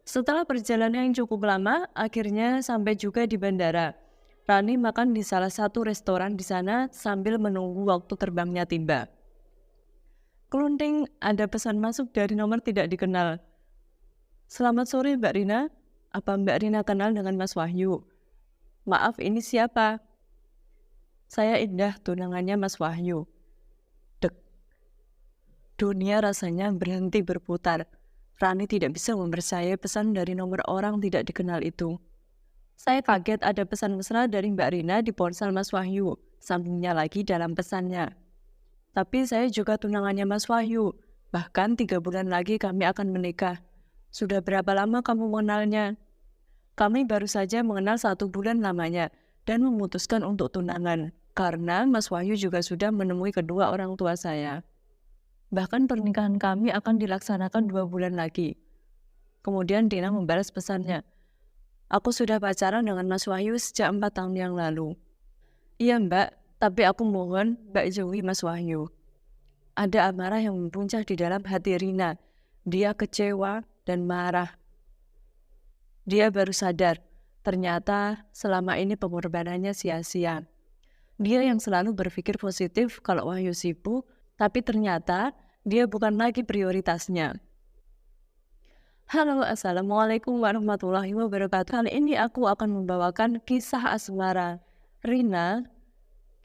Setelah perjalanan yang cukup lama, akhirnya sampai juga di bandara. Rani makan di salah satu restoran di sana sambil menunggu waktu terbangnya tiba. Kelunting, ada pesan masuk dari nomor tidak dikenal. Selamat sore Mbak Rina. Apa Mbak Rina kenal dengan Mas Wahyu? Maaf, ini siapa? Saya Indah, tunangannya Mas Wahyu. Dek, dunia rasanya berhenti berputar. Rani tidak bisa mempercayai pesan dari nomor orang tidak dikenal itu. Saya kaget ada pesan mesra dari Mbak Rina di ponsel Mas Wahyu, sambungnya lagi dalam pesannya. Tapi saya juga tunangannya Mas Wahyu, bahkan 3 bulan lagi kami akan menikah. Sudah berapa lama kamu mengenalnya? Kami baru saja mengenal 1 bulan lamanya dan memutuskan untuk tunangan, karena Mas Wahyu juga sudah menemui kedua orang tua saya. Bahkan pernikahan kami akan dilaksanakan 2 bulan lagi. Kemudian Dina membalas pesannya. Aku sudah pacaran dengan Mas Wahyu sejak 4 tahun yang lalu. Iya Mbak, tapi aku mohon Mbak jauhi Mas Wahyu. Ada amarah yang mempuncak di dalam hati Rina. Dia kecewa dan marah. Dia baru sadar, ternyata selama ini pengorbanannya sia-sia. Dia yang selalu berpikir positif kalau Wahyu sibuk, tapi ternyata dia bukan lagi prioritasnya. Halo, Assalamualaikum warahmatullahi wabarakatuh. Kali ini aku akan membawakan kisah asmara Rina,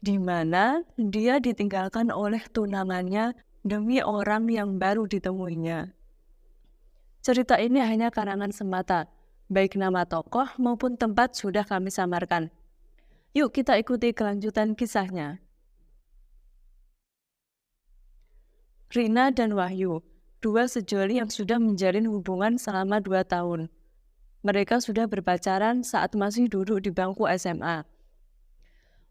di mana dia ditinggalkan oleh tunangannya demi orang yang baru ditemuinya. Cerita ini hanya karangan semata, baik nama tokoh maupun tempat sudah kami samarkan. Yuk kita ikuti kelanjutan kisahnya. Rina dan Wahyu, dua sejoli yang sudah menjalin hubungan selama 2 tahun. Mereka sudah berpacaran saat masih duduk di bangku SMA.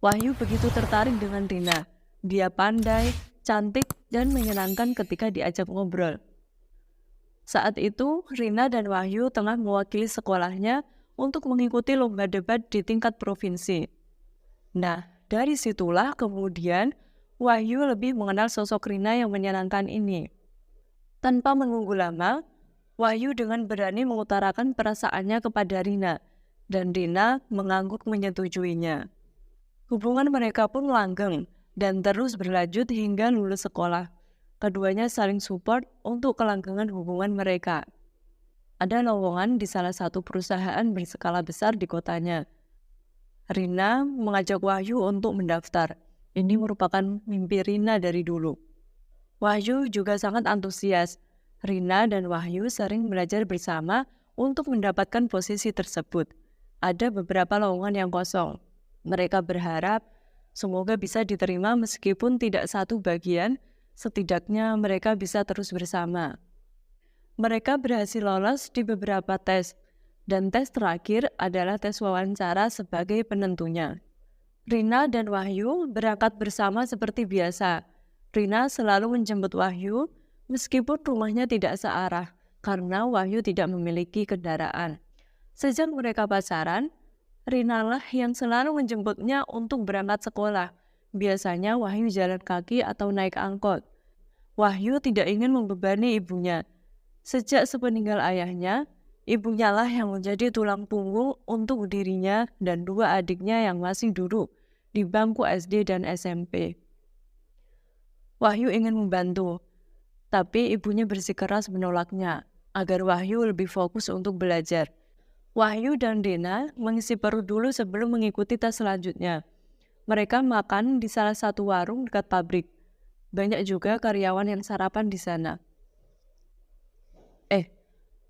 Wahyu begitu tertarik dengan Rina. Dia pandai, cantik, dan menyenangkan ketika diajak ngobrol. Saat itu, Rina dan Wahyu tengah mewakili sekolahnya untuk mengikuti lomba debat di tingkat provinsi. Nah, dari situlah kemudian Wahyu lebih mengenal sosok Rina yang menyenangkan ini. Tanpa menunggu lama, Wahyu dengan berani mengutarakan perasaannya kepada Rina, dan Rina mengangguk menyetujuinya. Hubungan mereka pun langgeng dan terus berlanjut hingga lulus sekolah. Keduanya saling support untuk kelanggengan hubungan mereka. Ada lowongan di salah satu perusahaan berskala besar di kotanya. Rina mengajak Wahyu untuk mendaftar. Ini merupakan mimpi Rina dari dulu. Wahyu juga sangat antusias. Rina dan Wahyu sering belajar bersama untuk mendapatkan posisi tersebut. Ada beberapa lowongan yang kosong. Mereka berharap semoga bisa diterima meskipun tidak satu bagian, setidaknya mereka bisa terus bersama. Mereka berhasil lolos di beberapa tes, dan tes terakhir adalah tes wawancara sebagai penentunya. Rina dan Wahyu berangkat bersama seperti biasa. Rina selalu menjemput Wahyu, meskipun rumahnya tidak searah, karena Wahyu tidak memiliki kendaraan. Sejak mereka pacaran, Rina lah yang selalu menjemputnya untuk berangkat sekolah. Biasanya Wahyu jalan kaki atau naik angkot. Wahyu tidak ingin membebani ibunya. Sejak sepeninggal ayahnya, ibunya lah yang menjadi tulang punggung untuk dirinya dan 2 adiknya yang masih duduk di bangku SD dan SMP. Wahyu ingin membantu, tapi ibunya bersikeras menolaknya agar Wahyu lebih fokus untuk belajar. Wahyu dan Rina mengisi perut dulu sebelum mengikuti tes selanjutnya. Mereka makan di salah satu warung dekat pabrik. Banyak juga karyawan yang sarapan di sana.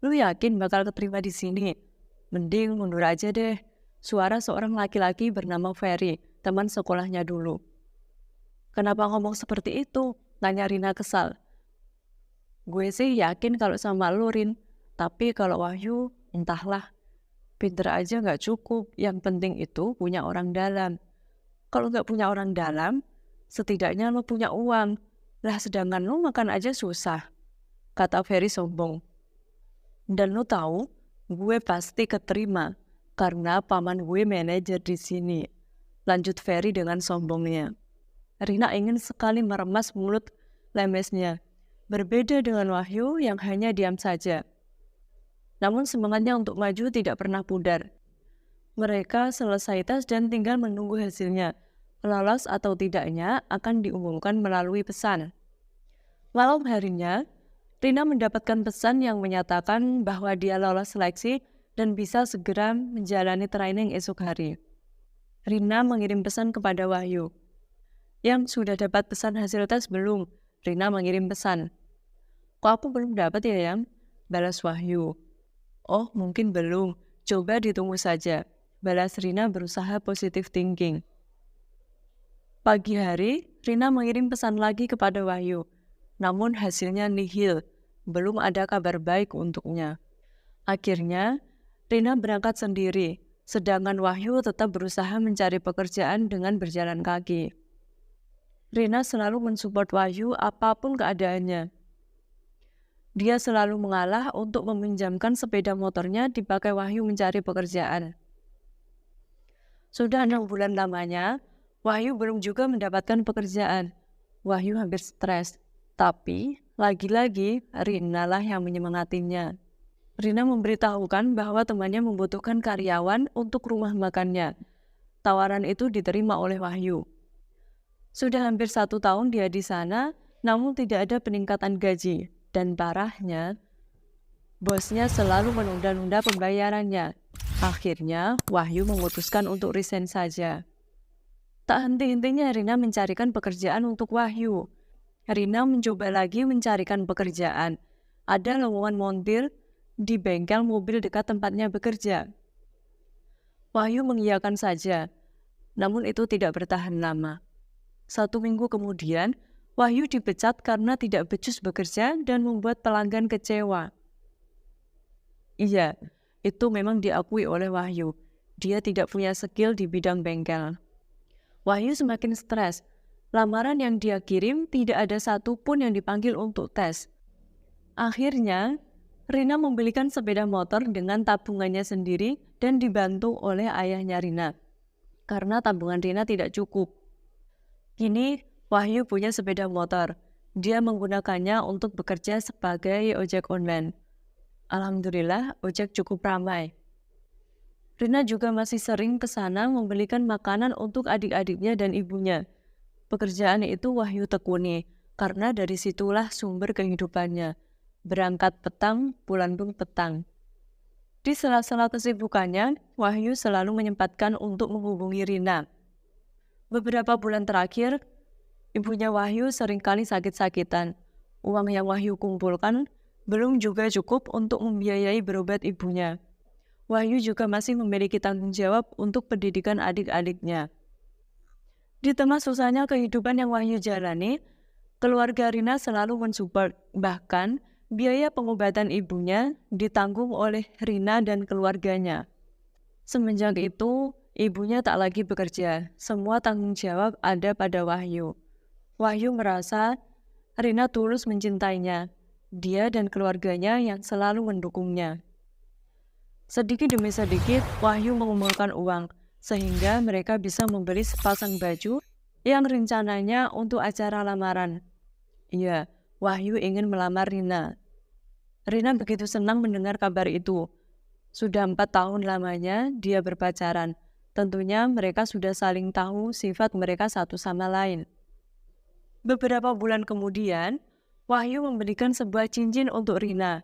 Lu yakin bakal keterima di sini? Mending mundur aja deh. Suara seorang laki-laki bernama Ferry, teman sekolahnya dulu. Kenapa ngomong seperti itu? Tanya Rina kesal. Gue sih yakin kalau sama lu, Rin. Tapi kalau Wahyu, entahlah. Pinter aja nggak cukup. Yang penting itu punya orang dalam. Kalau nggak punya orang dalam, setidaknya lu punya uang. Lah sedangkan lu makan aja susah. Kata Ferry sombong. Dan lu tahu, gue pasti keterima karena paman gue manajer di sini. Lanjut Ferry dengan sombongnya. Rina ingin sekali meremas mulut lemesnya. Berbeda dengan Wahyu yang hanya diam saja. Namun semangatnya untuk maju tidak pernah pudar. Mereka selesai tes dan tinggal menunggu hasilnya. Lolos atau tidaknya akan diumumkan melalui pesan. Malam harinya, Rina mendapatkan pesan yang menyatakan bahwa dia lolos seleksi dan bisa segera menjalani training esok hari. Rina mengirim pesan kepada Wahyu. Yang sudah dapat pesan hasil tes belum? Rina mengirim pesan. Kok aku belum dapat ya, Yang? Balas Wahyu. Oh, mungkin belum. Coba ditunggu saja. Balas Rina berusaha positive thinking. Pagi hari, Rina mengirim pesan lagi kepada Wahyu. Namun hasilnya nihil. Belum ada kabar baik untuknya. Akhirnya, Rina berangkat sendiri, sedangkan Wahyu tetap berusaha mencari pekerjaan dengan berjalan kaki. Rina selalu mensupport Wahyu apapun keadaannya. Dia selalu mengalah untuk meminjamkan sepeda motornya dipakai Wahyu mencari pekerjaan. Sudah 6 bulan lamanya, Wahyu belum juga mendapatkan pekerjaan. Wahyu hampir stres, tapi lagi-lagi Rina lah yang menyemangatinya. Rina memberitahukan bahwa temannya membutuhkan karyawan untuk rumah makannya. Tawaran itu diterima oleh Wahyu. Sudah hampir 1 tahun dia di sana, namun tidak ada peningkatan gaji. Dan parahnya, bosnya selalu menunda-nunda pembayarannya. Akhirnya, Wahyu memutuskan untuk resign saja. Tak henti-hentinya Rina mencarikan pekerjaan untuk Wahyu. Rina mencoba lagi mencarikan pekerjaan. Ada lowongan montir di bengkel mobil dekat tempatnya bekerja. Wahyu mengiyakan saja, namun itu tidak bertahan lama. 1 minggu kemudian, Wahyu dipecat karena tidak becus bekerja dan membuat pelanggan kecewa. Iya, itu memang diakui oleh Wahyu. Dia tidak punya skill di bidang bengkel. Wahyu semakin stres. Lamaran yang dia kirim tidak ada satupun yang dipanggil untuk tes. Akhirnya, Rina membelikan sepeda motor dengan tabungannya sendiri dan dibantu oleh ayahnya Rina. Karena tabungan Rina tidak cukup. Kini, Wahyu punya sepeda motor. Dia menggunakannya untuk bekerja sebagai ojek online. Alhamdulillah, ojek cukup ramai. Rina juga masih sering ke sana membelikan makanan untuk adik-adiknya dan ibunya. Pekerjaan itu Wahyu tekuni, karena dari situlah sumber kehidupannya. Berangkat petang, pulang pun petang. Di sela-sela kesibukannya, Wahyu selalu menyempatkan untuk menghubungi Rina. Beberapa bulan terakhir, ibunya Wahyu seringkali sakit-sakitan. Uang yang Wahyu kumpulkan belum juga cukup untuk membiayai berobat ibunya. Wahyu juga masih memiliki tanggung jawab untuk pendidikan adik-adiknya. Di tengah susahnya kehidupan yang Wahyu jalani, keluarga Rina selalu mensupport. Bahkan, biaya pengobatan ibunya ditanggung oleh Rina dan keluarganya. Semenjak itu, ibunya tak lagi bekerja. Semua tanggung jawab ada pada Wahyu. Wahyu merasa Rina tulus mencintainya. Dia dan keluarganya yang selalu mendukungnya. Sedikit demi sedikit, Wahyu mengumpulkan uang, sehingga mereka bisa membeli sepasang baju yang rencananya untuk acara lamaran. Iya, Wahyu ingin melamar Rina. Rina begitu senang mendengar kabar itu. Sudah 4 tahun lamanya dia berpacaran. Tentunya mereka sudah saling tahu sifat mereka satu sama lain. Beberapa bulan kemudian, Wahyu membelikan sebuah cincin untuk Rina.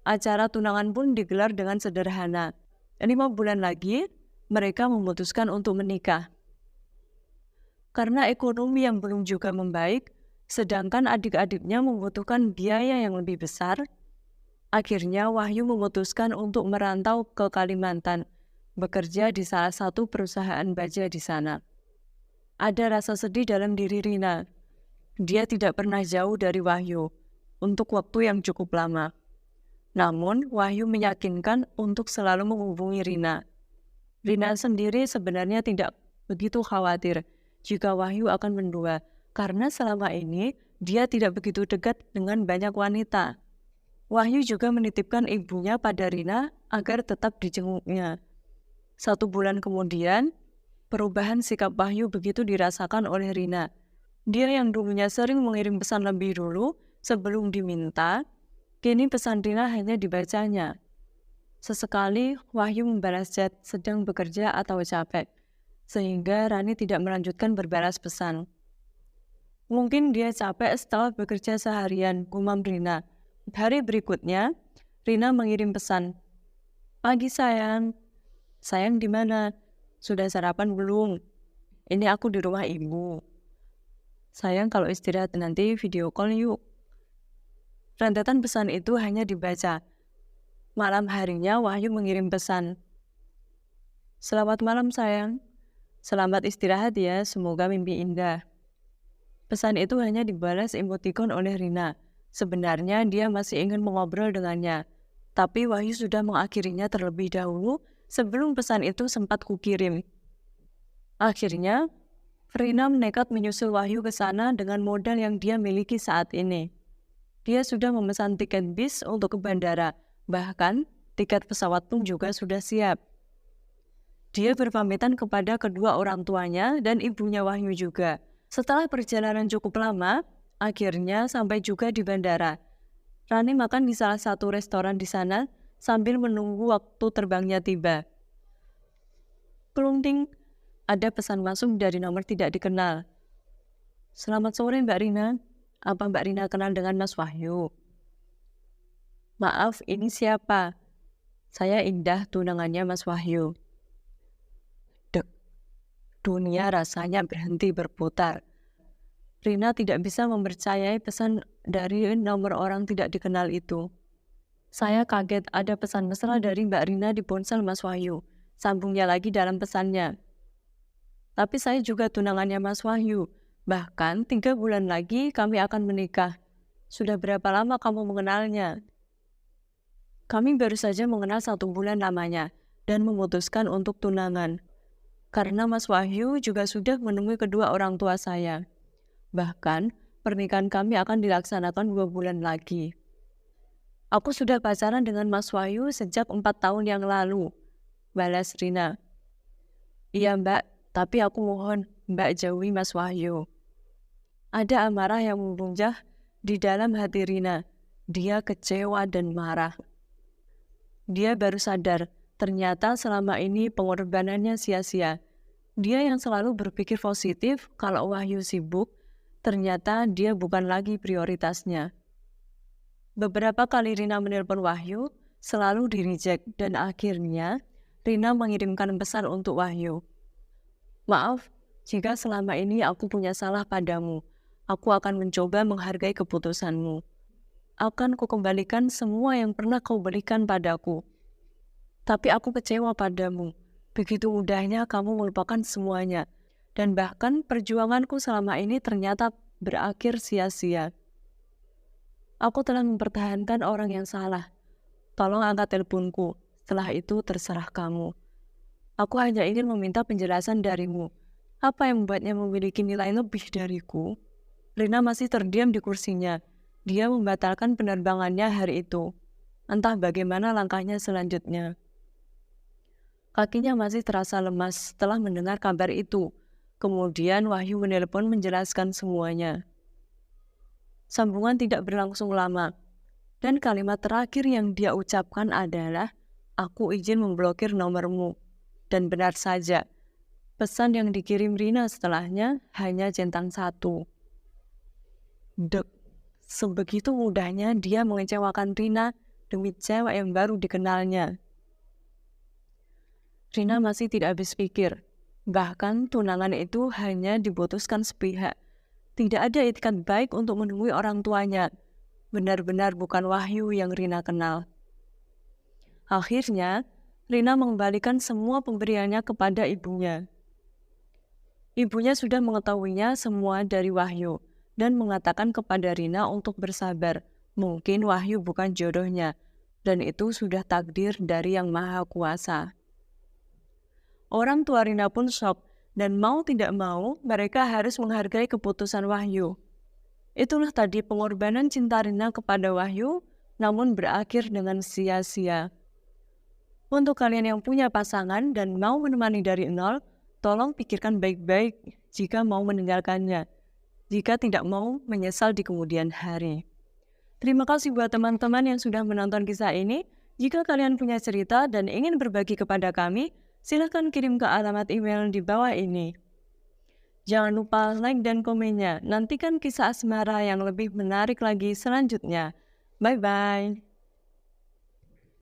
Acara tunangan pun digelar dengan sederhana. 5 bulan lagi, mereka memutuskan untuk menikah. Karena ekonomi yang belum juga membaik, sedangkan adik-adiknya membutuhkan biaya yang lebih besar, akhirnya Wahyu memutuskan untuk merantau ke Kalimantan, bekerja di salah satu perusahaan baja di sana. Ada rasa sedih dalam diri Rina. Dia tidak pernah jauh dari Wahyu untuk waktu yang cukup lama. Namun, Wahyu meyakinkan untuk selalu menghubungi Rina. Rina sendiri sebenarnya tidak begitu khawatir jika Wahyu akan mendua, karena selama ini dia tidak begitu dekat dengan banyak wanita. Wahyu juga menitipkan ibunya pada Rina agar tetap dijenguknya. 1 bulan kemudian, perubahan sikap Wahyu begitu dirasakan oleh Rina. Dia yang dulunya sering mengirim pesan lebih dulu sebelum diminta, kini pesan Rina hanya dibacanya. Sesekali Wahyu membalas chat sedang bekerja atau capek, sehingga Rani tidak melanjutkan berbalas pesan. Mungkin dia capek setelah bekerja seharian, gumam Rina. Hari berikutnya, Rina mengirim pesan. Pagi sayang. Sayang di mana? Sudah sarapan belum? Ini aku di rumah ibu. Sayang kalau istirahat nanti video call yuk. Rentetan pesan itu hanya dibaca. Malam harinya Wahyu mengirim pesan. Selamat malam sayang. Selamat istirahat ya, semoga mimpi indah. Pesan itu hanya dibalas emoticon oleh Rina. Sebenarnya dia masih ingin mengobrol dengannya. Tapi Wahyu sudah mengakhirinya terlebih dahulu sebelum pesan itu sempat kukirim. Akhirnya, Rina nekat menyusul Wahyu ke sana dengan modal yang dia miliki saat ini. Dia sudah memesan tiket bis untuk ke bandara. Bahkan, tiket pesawat pun juga sudah siap. Dia berpamitan kepada kedua orang tuanya dan ibunya Wahyu juga. Setelah perjalanan cukup lama, akhirnya sampai juga di bandara. Rani makan di salah satu restoran di sana sambil menunggu waktu terbangnya tiba. Kelunting, ada pesan masuk dari nomor tidak dikenal. Selamat sore Mbak Rina. Apa Mbak Rina kenal dengan Mas Wahyu? Maaf, ini siapa? Saya Indah, tunangannya Mas Wahyu. Dek, dunia rasanya berhenti berputar. Rina tidak bisa mempercayai pesan dari nomor orang tidak dikenal itu. Saya kaget ada pesan mesra dari Mbak Rina di ponsel Mas Wahyu. Sambungnya lagi dalam pesannya. Tapi saya juga tunangannya Mas Wahyu. Bahkan 3 bulan lagi kami akan menikah. Sudah berapa lama kamu mengenalnya? Kami baru saja mengenal 1 bulan lamanya dan memutuskan untuk tunangan. Karena Mas Wahyu juga sudah menemui kedua orang tua saya. Bahkan pernikahan kami akan dilaksanakan 2 bulan lagi. Aku sudah pacaran dengan Mas Wahyu sejak 4 tahun yang lalu, balas Rina. Iya Mbak, tapi aku mohon Mbak jauhi Mas Wahyu. Ada amarah yang membunjah di dalam hati Rina. Dia kecewa dan marah. Dia baru sadar, ternyata selama ini pengorbanannya sia-sia. Dia yang selalu berpikir positif kalau Wahyu sibuk, ternyata dia bukan lagi prioritasnya. Beberapa kali Rina menelpon Wahyu, selalu di-reject dan akhirnya Rina mengirimkan pesan untuk Wahyu. Maaf, jika selama ini aku punya salah padamu. Aku akan mencoba menghargai keputusanmu. Akan kukembalikan semua yang pernah kau berikan padaku. Tapi aku kecewa padamu. Begitu mudahnya kamu melupakan semuanya. Dan bahkan perjuanganku selama ini ternyata berakhir sia-sia. Aku telah mempertahankan orang yang salah. Tolong angkat teleponku. Setelah itu terserah kamu. Aku hanya ingin meminta penjelasan darimu. Apa yang membuatnya memiliki nilai lebih dariku? Rina masih terdiam di kursinya. Dia membatalkan penerbangannya hari itu. Entah bagaimana langkahnya selanjutnya. Kakinya masih terasa lemas setelah mendengar kabar itu. Kemudian Wahyu menelpon menjelaskan semuanya. Sambungan tidak berlangsung lama. Dan kalimat terakhir yang dia ucapkan adalah, aku izin memblokir nomormu. Dan benar saja, pesan yang dikirim Rina setelahnya hanya centang 1. Dek, sebegitu mudahnya dia mengecewakan Rina demi cewek yang baru dikenalnya. Rina masih tidak habis pikir. Bahkan tunangan itu hanya diputuskan sepihak. Tidak ada itikat baik untuk menemui orang tuanya. Benar-benar bukan Wahyu yang Rina kenal. Akhirnya, Rina mengembalikan semua pemberiannya kepada ibunya. Ibunya sudah mengetahuinya semua dari Wahyu dan mengatakan kepada Rina untuk bersabar. Mungkin Wahyu bukan jodohnya, dan itu sudah takdir dari Yang Maha Kuasa. Orang tua Rina pun shock, dan mau tidak mau mereka harus menghargai keputusan Wahyu. Itulah tadi pengorbanan cinta Rina kepada Wahyu, namun berakhir dengan sia-sia. Untuk kalian yang punya pasangan dan mau menemani dari nol, tolong pikirkan baik-baik jika mau meninggalkannya. Jika tidak mau menyesal di kemudian hari. Terima kasih buat teman-teman yang sudah menonton kisah ini. Jika kalian punya cerita dan ingin berbagi kepada kami, silahkan kirim ke alamat email di bawah ini. Jangan lupa like dan komennya. Nantikan kisah asmara yang lebih menarik lagi selanjutnya. Bye-bye.